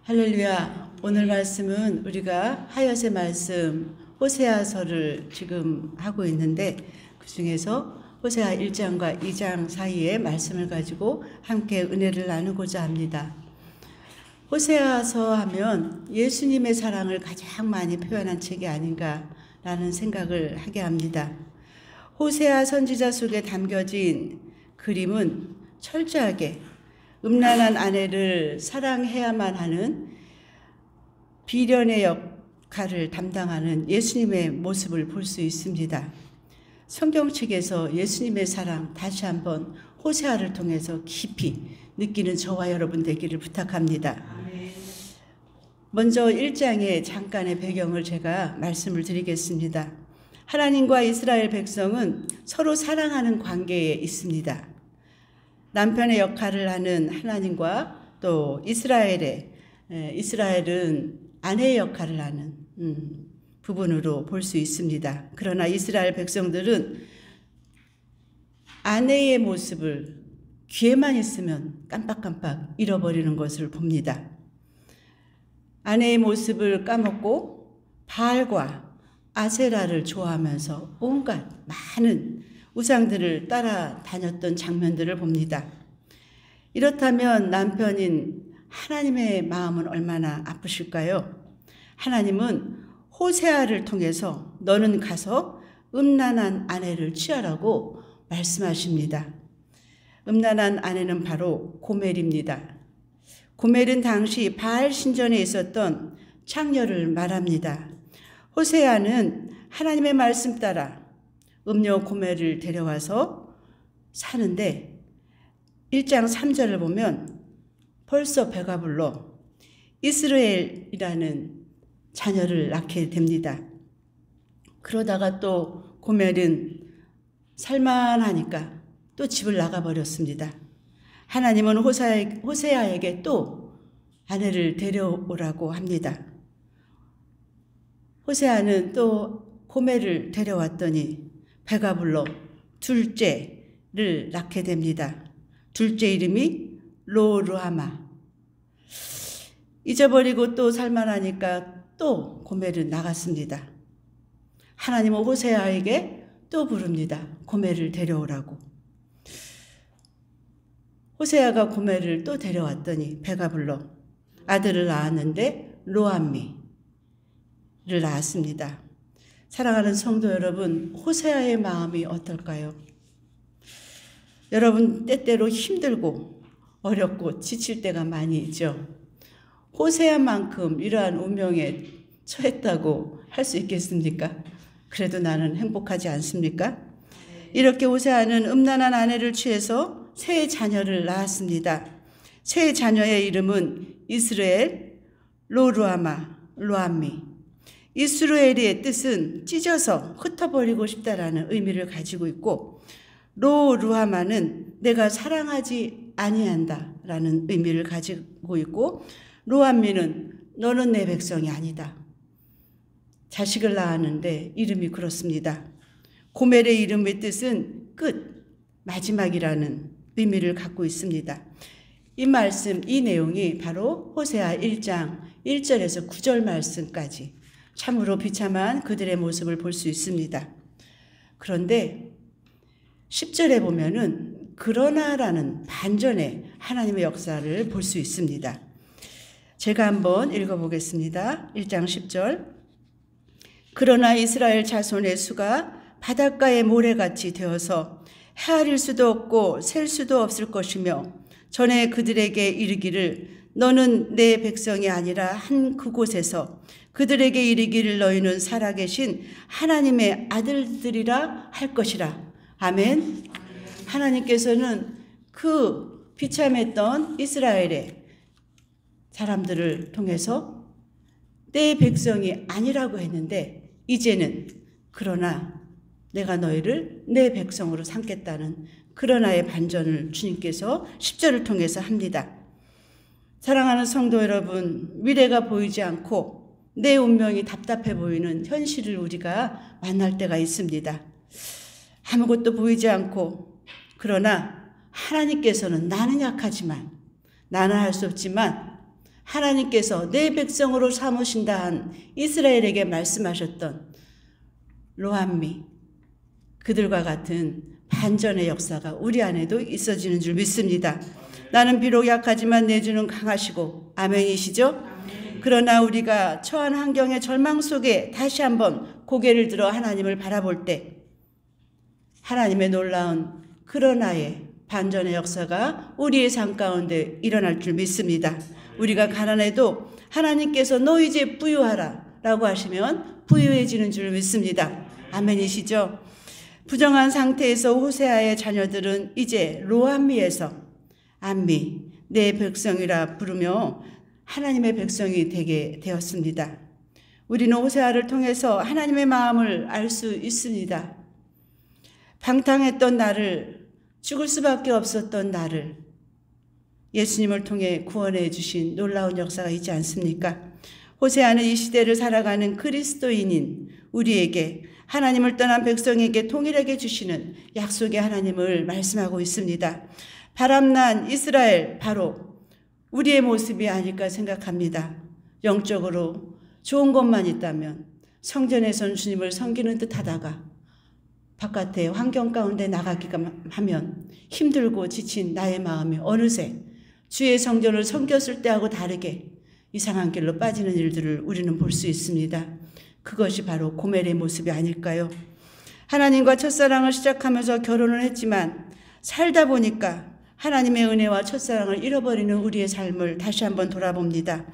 할렐루야. 오늘 말씀은 우리가 하여세 말씀 호세아서를 지금 하고 있는데 그 중에서 호세아 1장과 2장 사이의 말씀을 가지고 함께 은혜를 나누고자 합니다. 호세아서 하면 예수님의 사랑을 가장 많이 표현한 책이 아닌가라는 생각을 하게 합니다. 호세아 선지자 속에 담겨진 그림은 철저하게 음란한 아내를 사랑해야만 하는 비련의 역할을 담당하는 예수님의 모습을 볼 수 있습니다. 성경책에서 예수님의 사랑 다시 한번 호세아를 통해서 깊이 느끼는 저와 여러분 되기를 부탁합니다. 먼저 1장의 잠깐의 배경을 제가 말씀을 드리겠습니다. 하나님과 이스라엘 백성은 서로 사랑하는 관계에 있습니다. 남편의 역할을 하는 하나님과 또 이스라엘은 아내의 역할을 하는 부분으로 볼 수 있습니다. 그러나 이스라엘 백성들은 아내의 모습을 귀에만 있으면 깜빡깜빡 잃어버리는 것을 봅니다. 아내의 모습을 까먹고 바알과 아세라를 좋아하면서 온갖 많은 우상들을 따라다녔던 장면들을 봅니다. 이렇다면 남편인 하나님의 마음은 얼마나 아프실까요? 하나님은 호세아를 통해서 너는 가서 음란한 아내를 취하라고 말씀하십니다. 음란한 아내는 바로 고멜입니다. 고멜은 당시 바알 신전에 있었던 창녀를 말합니다. 호세아는 하나님의 말씀 따라 음녀 고멜을 데려와서 사는데 1장 3절을 보면 벌써 배가 불러 이스라엘이라는 자녀를 낳게 됩니다. 그러다가 또 고멜은 살만하니까 또 집을 나가버렸습니다. 하나님은 호세아에게 또 아내를 데려오라고 합니다. 호세아는 또 고멜을 데려왔더니 배가 불러 둘째를 낳게 됩니다. 둘째 이름이 로루하마. 잊어버리고 또 살만하니까 또 고멜은 나갔습니다. 하나님은 호세아에게 또 부릅니다. 고멜을 데려오라고. 호세아가 고멜을 또 데려왔더니 배가 불러 아들을 낳았는데 로암미를 낳았습니다. 사랑하는 성도 여러분, 호세아의 마음이 어떨까요? 여러분 때때로 힘들고 어렵고 지칠 때가 많이 있죠. 호세아만큼 이러한 운명에 처했다고 할 수 있겠습니까? 그래도 나는 행복하지 않습니까? 이렇게 호세아는 음란한 아내를 취해서 세 자녀를 낳았습니다. 세 자녀의 이름은 이스라엘, 로암미. 이스라엘의 뜻은 찢어서 흩어버리고 싶다라는 의미를 가지고 있고 로루하마는 내가 사랑하지 아니한다라는 의미를 가지고 있고 로암미는 너는 내 백성이 아니다. 자식을 낳았는데 이름이 그렇습니다. 고멜의 이름의 뜻은 끝, 마지막이라는 의미를 갖고 있습니다. 이 말씀, 이 내용이 바로 호세아 1장 1절에서 9절 말씀까지 참으로 비참한 그들의 모습을 볼 수 있습니다. 그런데 10절에 보면은 그러나라는 반전의 하나님의 역사를 볼 수 있습니다. 제가 한번 읽어보겠습니다. 1장 10절. 그러나 이스라엘 자손의 수가 바닷가의 모래같이 되어서 헤아릴 수도 없고 셀 수도 없을 것이며 전에 그들에게 이르기를 너는 내 백성이 아니라 한 그곳에서 그들에게 이르기를 너희는 살아계신 하나님의 아들들이라 할 것이라. 아멘. 하나님께서는 그 비참했던 이스라엘의 사람들을 통해서 내 백성이 아니라고 했는데 이제는 그러나 내가 너희를 내 백성으로 삼겠다는 그러나의 반전을 주님께서 10절을 통해서 합니다. 사랑하는 성도 여러분, 미래가 보이지 않고 내 운명이 답답해 보이는 현실을 우리가 만날 때가 있습니다. 아무것도 보이지 않고 그러나 하나님께서는 나는 약하지만 나는 할 수 없지만 하나님께서 내 백성으로 삼으신다 한 이스라엘에게 말씀하셨던 로함미, 그들과 같은 반전의 역사가 우리 안에도 있어지는 줄 믿습니다. 나는 비록 약하지만 내 주는 강하시고, 아멘이시죠? 그러나 우리가 처한 환경의 절망 속에 다시 한번 고개를 들어 하나님을 바라볼 때 하나님의 놀라운 그러나의 반전의 역사가 우리의 삶 가운데 일어날 줄 믿습니다. 우리가 가난해도 하나님께서 너 이제 부유하라 라고 하시면 부유해지는 줄 믿습니다. 아멘이시죠? 부정한 상태에서 호세아의 자녀들은 이제 로함미에서 암미, 내 백성이라 부르며 하나님의 백성이 되게 되었습니다. 우리는 호세아를 통해서 하나님의 마음을 알 수 있습니다. 방탕했던 나를, 죽을 수밖에 없었던 나를 예수님을 통해 구원해 주신 놀라운 역사가 있지 않습니까? 호세아는 이 시대를 살아가는 그리스도인인 우리에게, 하나님을 떠난 백성에게 동일하게 주시는 약속의 하나님을 말씀하고 있습니다. 바람난 이스라엘, 바로 우리의 모습이 아닐까 생각합니다. 영적으로 좋은 것만 있다면 성전에선 주님을 섬기는 듯 하다가 바깥에 환경 가운데 나가기가 하면 힘들고 지친 나의 마음이 어느새 주의 성전을 섬겼을 때하고 다르게 이상한 길로 빠지는 일들을 우리는 볼 수 있습니다. 그것이 바로 고멜의 모습이 아닐까요? 하나님과 첫사랑을 시작하면서 결혼을 했지만 살다 보니까 하나님의 은혜와 첫사랑을 잃어버리는 우리의 삶을 다시 한번 돌아봅니다.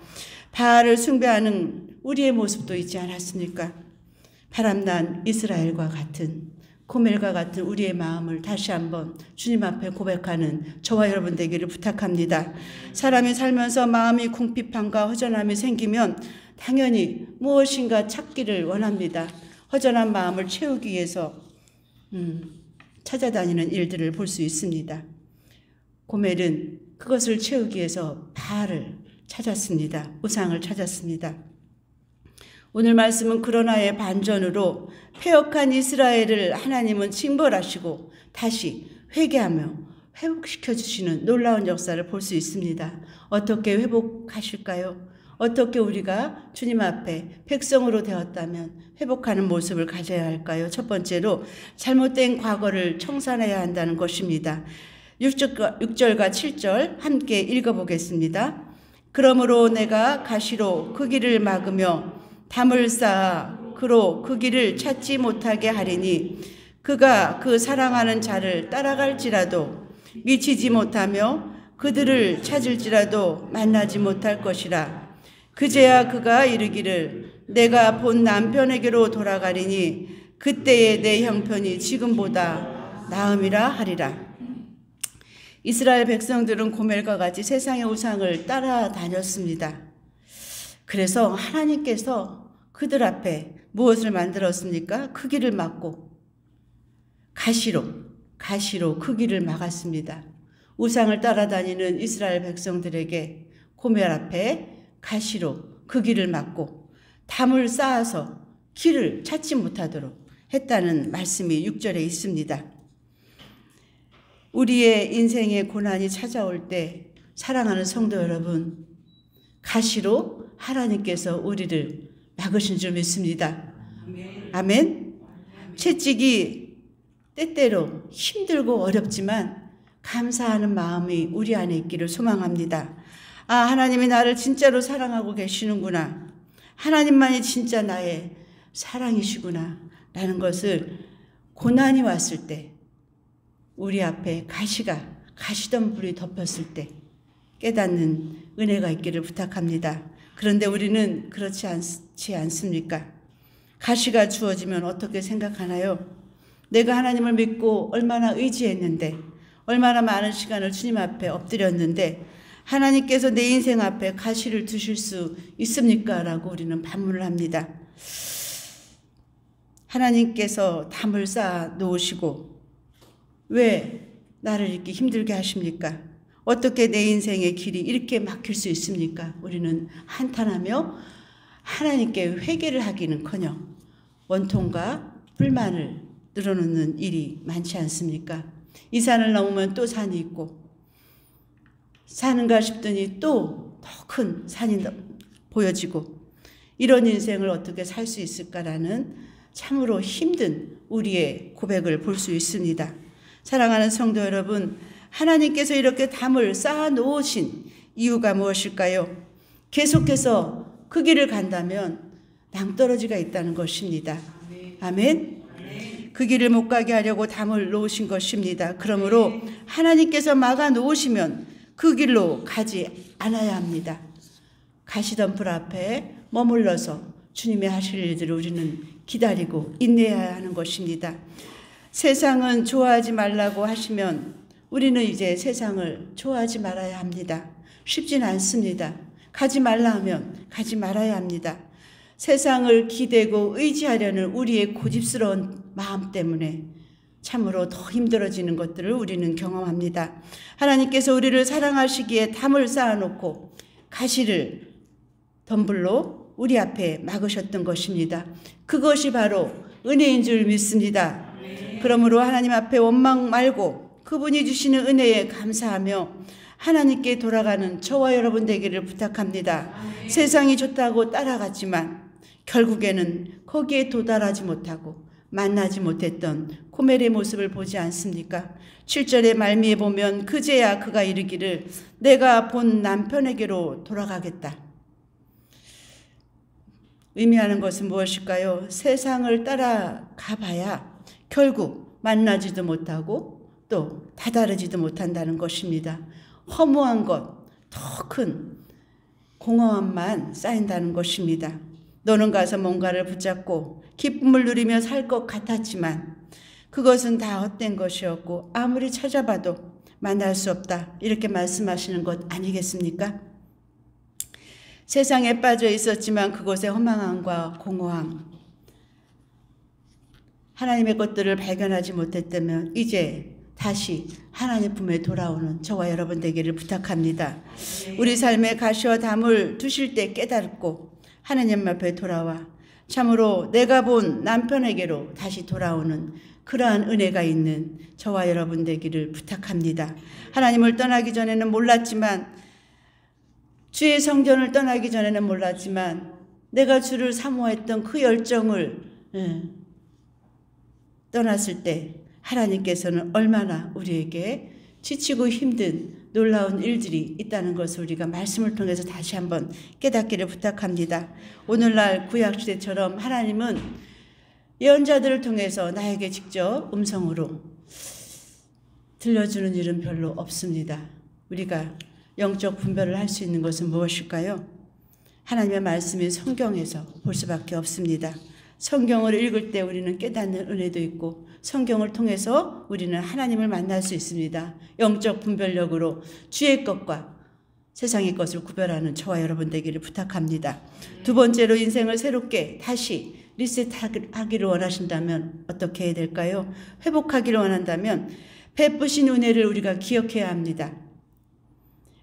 바알을 숭배하는 우리의 모습도 있지 않았습니까? 바람난 이스라엘과 같은, 고멜과 같은 우리의 마음을 다시 한번 주님 앞에 고백하는 저와 여러분 되기를 부탁합니다. 사람이 살면서 마음이 궁핍함과 허전함이 생기면 당연히 무엇인가 찾기를 원합니다. 허전한 마음을 채우기 위해서 찾아다니는 일들을 볼 수 있습니다. 고멜은 그것을 채우기 위해서 바알을 찾았습니다. 우상을 찾았습니다. 오늘 말씀은 그러나의 반전으로 패역한 이스라엘을 하나님은 징벌하시고 다시 회개하며 회복시켜 주시는 놀라운 역사를 볼 수 있습니다. 어떻게 회복하실까요? 어떻게 우리가 주님 앞에 백성으로 되었다면 회복하는 모습을 가져야 할까요? 첫 번째로 잘못된 과거를 청산해야 한다는 것입니다. 6절과 7절 함께 읽어보겠습니다. 그러므로 내가 가시로 그 길을 막으며 담을 쌓아 그로 그 길을 찾지 못하게 하리니 그가 그 사랑하는 자를 따라갈지라도 미치지 못하며 그들을 찾을지라도 만나지 못할 것이라. 그제야 그가 이르기를 내가 본 남편에게로 돌아가리니 그때의 내 형편이 지금보다 나음이라 하리라. 이스라엘 백성들은 고멜과 같이 세상의 우상을 따라다녔습니다. 그래서 하나님께서 그들 앞에 무엇을 만들었습니까? 그 길을 막고 가시로 그 길을 막았습니다. 우상을 따라다니는 이스라엘 백성들에게 고멜 앞에 가시로 그 길을 막고 담을 쌓아서 길을 찾지 못하도록 했다는 말씀이 6절에 있습니다. 우리의 인생의 고난이 찾아올 때 사랑하는 성도 여러분, 가시로 하나님께서 우리를 막으신 줄 믿습니다. 아멘. 채찍이 때때로 힘들고 어렵지만 감사하는 마음이 우리 안에 있기를 소망합니다. 아, 하나님이 나를 진짜로 사랑하고 계시는구나. 하나님만이 진짜 나의 사랑이시구나 라는 것을 고난이 왔을 때, 우리 앞에 가시던 불이 덮였을 때 깨닫는 은혜가 있기를 부탁합니다. 그런데 우리는 그렇지 않습니까? 가시가 주어지면 어떻게 생각하나요? 내가 하나님을 믿고 얼마나 의지했는데, 얼마나 많은 시간을 주님 앞에 엎드렸는데 하나님께서 내 인생 앞에 가시를 두실 수 있습니까? 라고 우리는 반문을 합니다. 하나님께서 담을 쌓아 놓으시고 왜 나를 이렇게 힘들게 하십니까? 어떻게 내 인생의 길이 이렇게 막힐 수 있습니까? 우리는 한탄하며 하나님께 회개를 하기는커녕 원통과 불만을 늘어놓는 일이 많지 않습니까? 이 산을 넘으면 또 산이 있고, 사는가 싶더니 또 더 큰 산이 보여지고 이런 인생을 어떻게 살 수 있을까라는 참으로 힘든 우리의 고백을 볼 수 있습니다. 사랑하는 성도 여러분, 하나님께서 이렇게 담을 쌓아 놓으신 이유가 무엇일까요? 계속해서 그 길을 간다면 낭떠러지가 있다는 것입니다. 아멘. 그 길을 못 가게 하려고 담을 놓으신 것입니다. 그러므로 하나님께서 막아 놓으시면 그 길로 가지 않아야 합니다. 가시던 불 앞에 머물러서 주님의 하실 일들을 우리는 기다리고 인내해야 하는 것입니다. 세상은 좋아하지 말라고 하시면 우리는 이제 세상을 좋아하지 말아야 합니다. 쉽진 않습니다. 가지 말라 하면 가지 말아야 합니다. 세상을 기대고 의지하려는 우리의 고집스러운 마음 때문에 참으로 더 힘들어지는 것들을 우리는 경험합니다. 하나님께서 우리를 사랑하시기에 담을 쌓아놓고 가시를 덤불로 우리 앞에 막으셨던 것입니다. 그것이 바로 은혜인 줄 믿습니다. 그러므로 하나님 앞에 원망 말고 그분이 주시는 은혜에 감사하며 하나님께 돌아가는 저와 여러분 되기를 부탁합니다. 세상이 좋다고 따라갔지만 결국에는 거기에 도달하지 못하고 만나지 못했던 고멜의 모습을 보지 않습니까? 7절의 말미에 보면 그제야 그가 이르기를 내가 본 남편에게로 돌아가겠다. 의미하는 것은 무엇일까요? 세상을 따라가 봐야 결국 만나지도 못하고 또 다다르지도 못한다는 것입니다. 허무한 것, 더 큰 공허함만 쌓인다는 것입니다. 너는 가서 뭔가를 붙잡고 기쁨을 누리며 살 것 같았지만 그것은 다 헛된 것이었고 아무리 찾아봐도 만날 수 없다. 이렇게 말씀하시는 것 아니겠습니까? 세상에 빠져 있었지만 그곳의 허망함과 공허함, 하나님의 것들을 발견하지 못했다면 이제 다시 하나님 품에 돌아오는 저와 여러분 되기를 부탁합니다. 우리 삶에 가시와 담을 두실 때 깨닫고 하나님 앞에 돌아와 참으로 내가 본 남편에게로 다시 돌아오는 그러한 은혜가 있는 저와 여러분 되기를 부탁합니다. 하나님을 떠나기 전에는 몰랐지만 주의 성전을 떠나기 전에는 몰랐지만 내가 주를 사모했던 그 열정을 떠났을 때 하나님께서는 얼마나 우리에게 지치고 힘든 놀라운 일들이 있다는 것을 우리가 말씀을 통해서 다시 한번 깨닫기를 부탁합니다. 오늘날 구약시대처럼 하나님은 예언자들을 통해서 나에게 직접 음성으로 들려주는 일은 별로 없습니다. 우리가 영적 분별을 할 수 있는 것은 무엇일까요? 하나님의 말씀이 성경에서 볼 수밖에 없습니다. 성경을 읽을 때 우리는 깨닫는 은혜도 있고 성경을 통해서 우리는 하나님을 만날 수 있습니다. 영적 분별력으로 주의 것과 세상의 것을 구별하는 저와 여러분 되기를 부탁합니다. 두 번째로 인생을 새롭게 다시 리셋하기를 원하신다면 어떻게 해야 될까요? 회복하기를 원한다면 베푸신 은혜를 우리가 기억해야 합니다.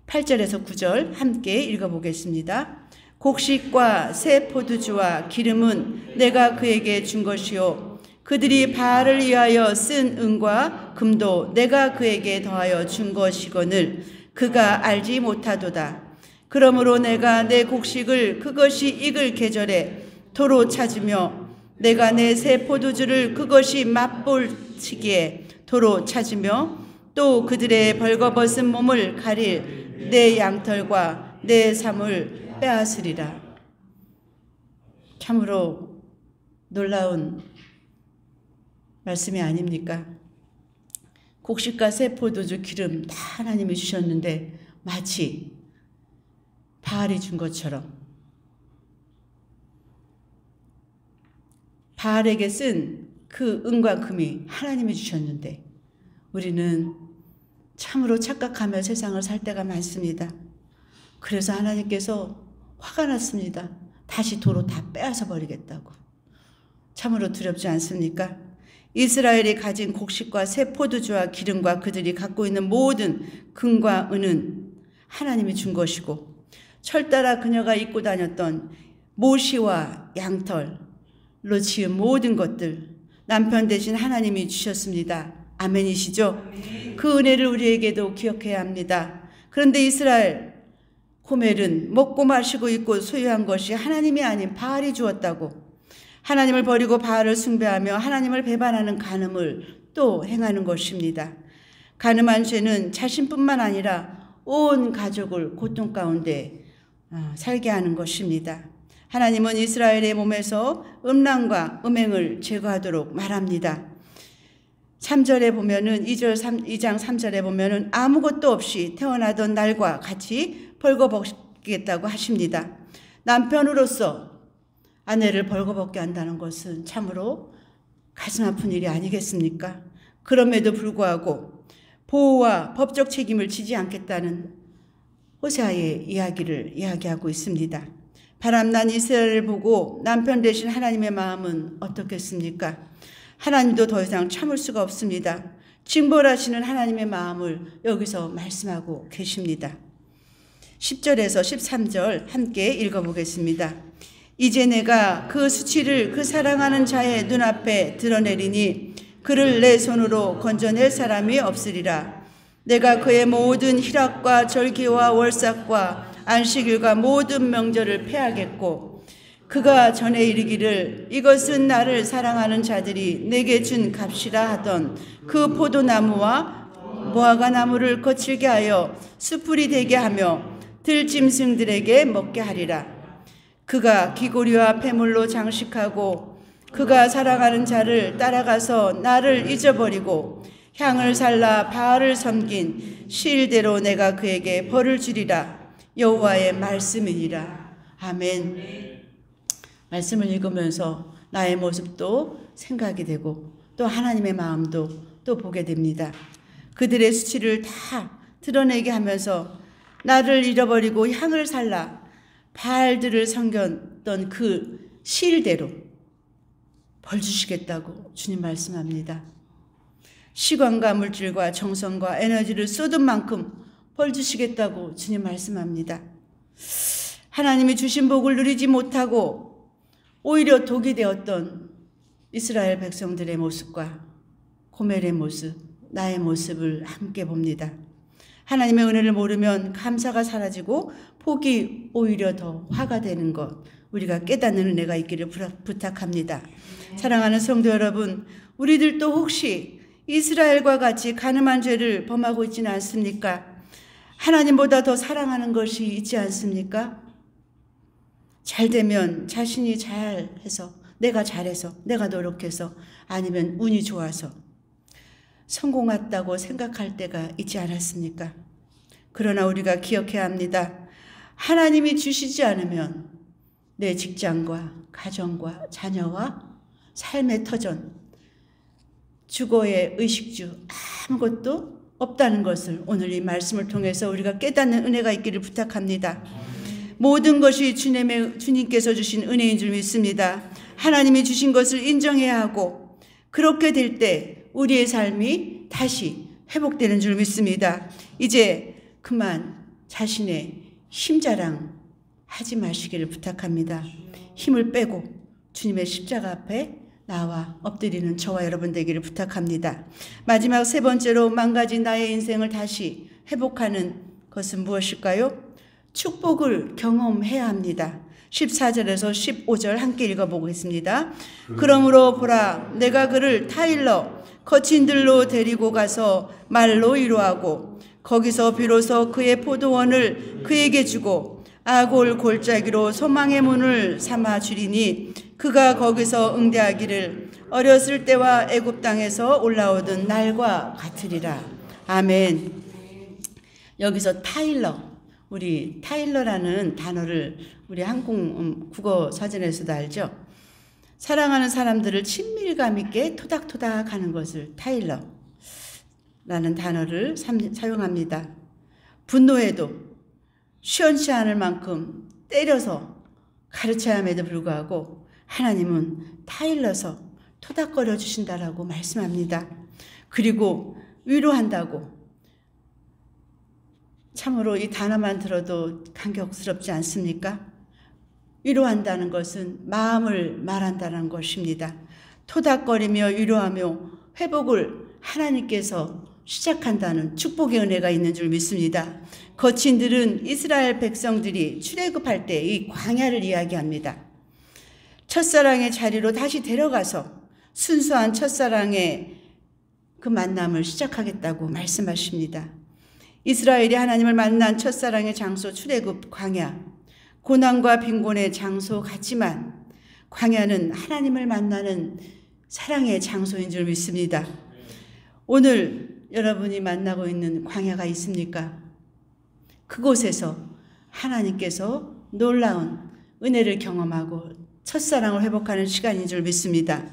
8절에서 9절 함께 읽어보겠습니다. 곡식과 새 포도주와 기름은 내가 그에게 준 것이요 그들이 바알을 위하여 쓴 은과 금도 내가 그에게 더하여 준 것이거늘 그가 알지 못하도다. 그러므로 내가 내 곡식을 그것이 익을 계절에 도로 찾으며 내가 내 새 포도주를 그것이 맛볼 시기에 도로 찾으며 또 그들의 벌거벗은 몸을 가릴 내 양털과 내 삶을 빼앗으리라. 참으로 놀라운 말씀이 아닙니까? 곡식과 새 포도주 기름 다 하나님이 주셨는데 마치 바알이 준 것처럼 바알에게 쓴 그 은과 금이 하나님이 주셨는데 우리는 참으로 착각하며 세상을 살 때가 많습니다. 그래서 하나님께서 화가 났습니다. 다시 도로 다 빼앗아 버리겠다고. 참으로 두렵지 않습니까? 이스라엘이 가진 곡식과 새 포도주와 기름과 그들이 갖고 있는 모든 금과 은은 하나님이 준 것이고 철따라 그녀가 입고 다녔던 모시와 양털로 지은 모든 것들 남편 대신 하나님이 주셨습니다. 아멘이시죠? 아멘. 그 은혜를 우리에게도 기억해야 합니다. 그런데 이스라엘 고멜은 먹고 마시고 입고 소유한 것이 하나님이 아닌 바알이 주었다고 하나님을 버리고 바알을 숭배하며 하나님을 배반하는 간음을 또 행하는 것입니다. 간음한 죄는 자신뿐만 아니라 온 가족을 고통 가운데 살게 하는 것입니다. 하나님은 이스라엘의 몸에서 음란과 음행을 제거하도록 말합니다. 3절에 보면은 2장 3절에 보면은 아무것도 없이 태어나던 날과 같이 벌거벗겠다고 하십니다. 남편으로서 아내를 벌거벗게 한다는 것은 참으로 가슴 아픈 일이 아니겠습니까? 그럼에도 불구하고 보호와 법적 책임을 지지 않겠다는 호세아의 이야기를 이야기하고 있습니다. 바람난 이스라엘을 보고 남편 되신 하나님의 마음은 어떻겠습니까? 하나님도 더 이상 참을 수가 없습니다. 징벌하시는 하나님의 마음을 여기서 말씀하고 계십니다. 10절에서 13절 함께 읽어보겠습니다. 이제 내가 그 수치를 그 사랑하는 자의 눈앞에 드러내리니 그를 내 손으로 건져낼 사람이 없으리라. 내가 그의 모든 희락과 절기와 월삭과 안식일과 모든 명절을 폐하겠고 그가 전에 이르기를 이것은 나를 사랑하는 자들이 내게 준 값이라 하던 그 포도나무와 무화과 나무를 거칠게 하여 수풀이 되게 하며 들짐승들에게 먹게 하리라. 그가 귀고리와 폐물로 장식하고 그가 사랑하는 자를 따라가서 나를 잊어버리고 향을 살라 바알을 섬긴 시일대로 내가 그에게 벌을 주리라. 여호와의 말씀이니라. 아멘. 말씀을 읽으면서 나의 모습도 생각이 되고 또 하나님의 마음도 또 보게 됩니다. 그들의 수치를 다 드러내게 하면서 나를 잃어버리고 향을 살라 바알들을 섬겼던 그 시일대로 벌 주시겠다고 주님 말씀합니다. 시간과 물질과 정성과 에너지를 쏟은 만큼 벌 주시겠다고 주님 말씀합니다. 하나님이 주신 복을 누리지 못하고 오히려 독이 되었던 이스라엘 백성들의 모습과 고멜의 모습, 나의 모습을 함께 봅니다. 하나님의 은혜를 모르면 감사가 사라지고 복이 오히려 더 화가 되는 것, 우리가 깨닫는 은혜가 있기를 부탁합니다. 사랑하는 성도 여러분, 우리들도 혹시 이스라엘과 같이 간음한 죄를 범하고 있지는 않습니까? 하나님보다 더 사랑하는 것이 있지 않습니까? 잘 되면 자신이 잘해서, 내가 잘해서, 내가 노력해서, 아니면 운이 좋아서 성공했다고 생각할 때가 있지 않았습니까? 그러나 우리가 기억해야 합니다. 하나님이 주시지 않으면 내 직장과 가정과 자녀와 삶의 터전, 주거의 의식주 아무것도 없다는 것을 오늘 이 말씀을 통해서 우리가 깨닫는 은혜가 있기를 부탁합니다. 모든 것이 주님께서 주신 은혜인 줄 믿습니다. 하나님이 주신 것을 인정해야 하고 그렇게 될 때 우리의 삶이 다시 회복되는 줄 믿습니다. 이제 그만 자신의 힘자랑 하지 마시기를 부탁합니다. 힘을 빼고 주님의 십자가 앞에 나와 엎드리는 저와 여러분 되기를 부탁합니다. 마지막 세 번째로 망가진 나의 인생을 다시 회복하는 것은 무엇일까요? 축복을 경험해야 합니다. 14절에서 15절 함께 읽어보겠습니다. 그러므로 보라, 내가 그를 타일러 거친 들로 데리고 가서 말로 위로하고 거기서 비로소 그의 포도원을 그에게 주고 아골 골짜기로 소망의 문을 삼아 주리니 그가 거기서 응대하기를 어렸을 때와 애굽 땅에서 올라오던 날과 같으리라. 아멘. 여기서 타일러, 우리 타일러라는 단어를 우리 한국 국어 사전에서도 알죠. 사랑하는 사람들을 친밀감 있게 토닥토닥 하는 것을 타일러라는 단어를 사용합니다. 분노해도 시원치 않을 만큼 때려서 가르쳐야 함에도 불구하고 하나님은 타일러서 토닥거려 주신다라고 말씀합니다. 그리고 위로한다고. 참으로 이 단어만 들어도 감격스럽지 않습니까? 위로한다는 것은 마음을 말한다는 것입니다. 토닥거리며 위로하며 회복을 하나님께서 시작한다는 축복의 은혜가 있는 줄 믿습니다. 거친들은 이스라엘 백성들이 출애굽할 때 이 광야를 이야기합니다. 첫사랑의 자리로 다시 데려가서 순수한 첫사랑의 그 만남을 시작하겠다고 말씀하십니다. 이스라엘이 하나님을 만난 첫사랑의 장소 출애굽 광야, 고난과 빈곤의 장소 같지만 광야는 하나님을 만나는 사랑의 장소인 줄 믿습니다. 오늘 여러분이 만나고 있는 광야가 있습니까? 그곳에서 하나님께서 놀라운 은혜를 경험하고 첫사랑을 회복하는 시간인 줄 믿습니다.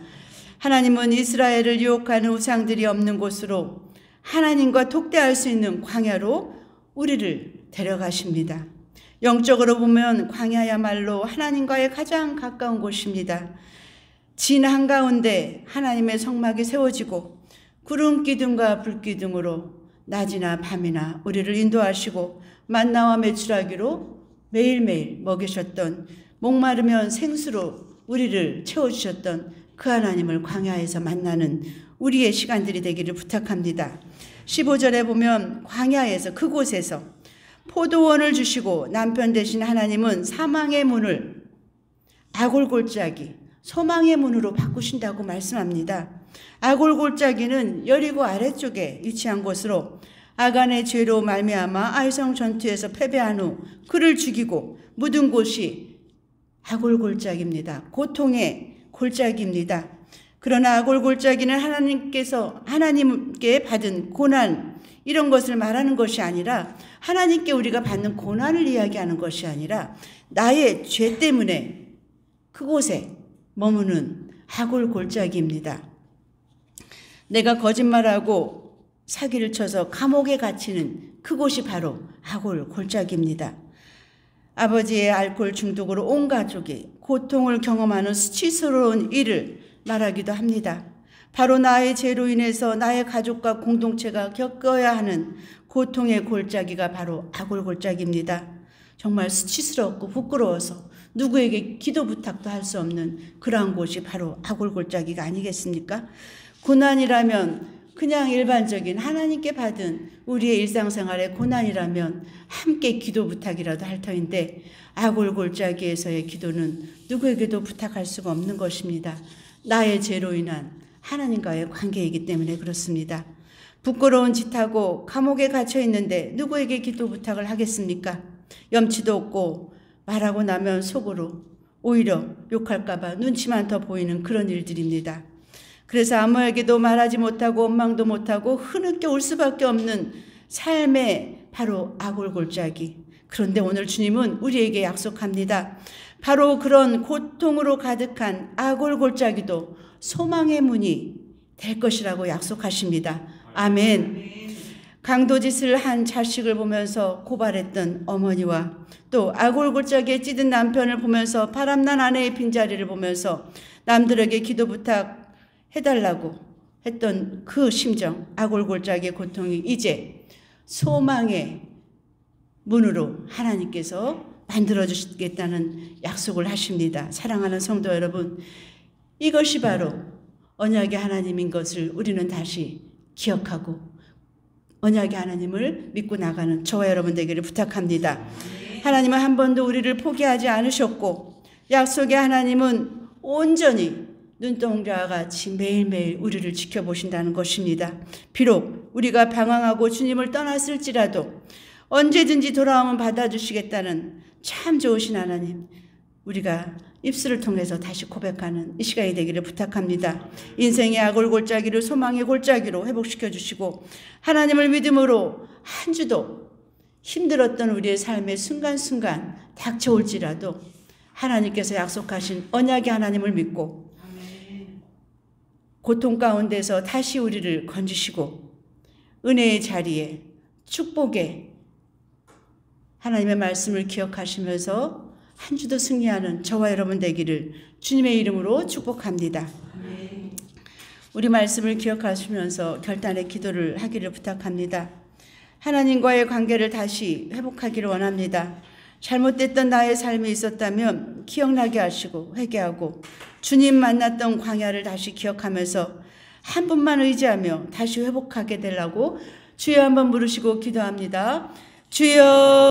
하나님은 이스라엘을 유혹하는 우상들이 없는 곳으로 하나님과 독대할 수 있는 광야로 우리를 데려가십니다. 영적으로 보면 광야야말로 하나님과의 가장 가까운 곳입니다. 진 한가운데 하나님의 성막이 세워지고 구름 기둥과 불 기둥으로 낮이나 밤이나 우리를 인도하시고 만나와 메추라기로 매일매일 먹이셨던, 목마르면 생수로 우리를 채워주셨던 그 하나님을 광야에서 만나는 우리의 시간들이 되기를 부탁합니다. 15절에 보면 광야에서, 그곳에서 포도원을 주시고 남편 되신 하나님은 사망의 문을 아골골짜기, 소망의 문으로 바꾸신다고 말씀합니다. 아골골짜기는 여리고 아래쪽에 위치한 곳으로 아간의 죄로 말미암아 아이성 전투에서 패배한 후 그를 죽이고 묻은 곳이 아골골짜기입니다. 고통의 골짜기입니다. 그러나 아골골짜기는 하나님께 받은 고난, 이런 것을 말하는 것이 아니라, 하나님께 우리가 받는 고난을 이야기하는 것이 아니라 나의 죄 때문에 그곳에 머무는 아골골짜기입니다. 내가 거짓말하고 사기를 쳐서 감옥에 갇히는 그곳이 바로 아골골짜기입니다. 아버지의 알코올 중독으로 온 가족이 고통을 경험하는 수치스러운 일을 말하기도 합니다. 바로 나의 죄로 인해서 나의 가족과 공동체가 겪어야 하는 고통의 골짜기가 바로 아골골짜기입니다. 정말 수치스럽고 부끄러워서 누구에게 기도 부탁도 할 수 없는 그러한 곳이 바로 아골골짜기가 아니겠습니까? 고난이라면 그냥 일반적인 하나님께 받은 우리의 일상생활의 고난이라면 함께 기도 부탁이라도 할 터인데, 아골골짜기에서의 기도는 누구에게도 부탁할 수가 없는 것입니다. 나의 죄로 인한 하나님과의 관계이기 때문에 그렇습니다. 부끄러운 짓하고 감옥에 갇혀 있는데 누구에게 기도 부탁을 하겠습니까? 염치도 없고 말하고 나면 속으로 오히려 욕할까 봐 눈치만 더 보이는 그런 일들입니다. 그래서 아무에게도 말하지 못하고 원망도 못하고 흐느껴 올 수밖에 없는 삶의 바로 아골골짜기. 그런데 오늘 주님은 우리에게 약속합니다. 바로 그런 고통으로 가득한 아골골짜기도 소망의 문이 될 것이라고 약속하십니다. 아멘. 강도짓을 한 자식을 보면서 고발했던 어머니와 또 아골골짜기에 찌든 남편을 보면서 바람난 아내의 빈자리를 보면서 남들에게 기도 부탁해달라고 했던 그 심정, 아골골짜기의 고통이 이제 소망의 문으로 하나님께서 만들어주시겠다는 약속을 하십니다. 사랑하는 성도 여러분, 이것이 바로 언약의 하나님인 것을 우리는 다시 기억하고 언약의 하나님을 믿고 나가는 저와 여러분 되기를 부탁합니다. 하나님은 한 번도 우리를 포기하지 않으셨고 약속의 하나님은 온전히 눈동자와 같이 매일매일 우리를 지켜보신다는 것입니다. 비록 우리가 방황하고 주님을 떠났을지라도 언제든지 돌아오면 받아주시겠다는 참 좋으신 하나님, 우리가 입술을 통해서 다시 고백하는 이 시간이 되기를 부탁합니다. 인생의 아골골짜기를 소망의 골짜기로 회복시켜 주시고 하나님을 믿음으로 한 주도 힘들었던 우리의 삶의 순간순간 닥쳐올지라도 하나님께서 약속하신 언약의 하나님을 믿고 고통 가운데서 다시 우리를 건지시고 은혜의 자리에 축복의 하나님의 말씀을 기억하시면서 한 주도 승리하는 저와 여러분 되기를 주님의 이름으로 축복합니다. 우리 말씀을 기억하시면서 결단의 기도를 하기를 부탁합니다. 하나님과의 관계를 다시 회복하기를 원합니다. 잘못됐던 나의 삶이 있었다면 기억나게 하시고 회개하고 주님 만났던 광야를 다시 기억하면서 한 분만 의지하며 다시 회복하게 되려고 주여 한번 부르시고 기도합니다. 주여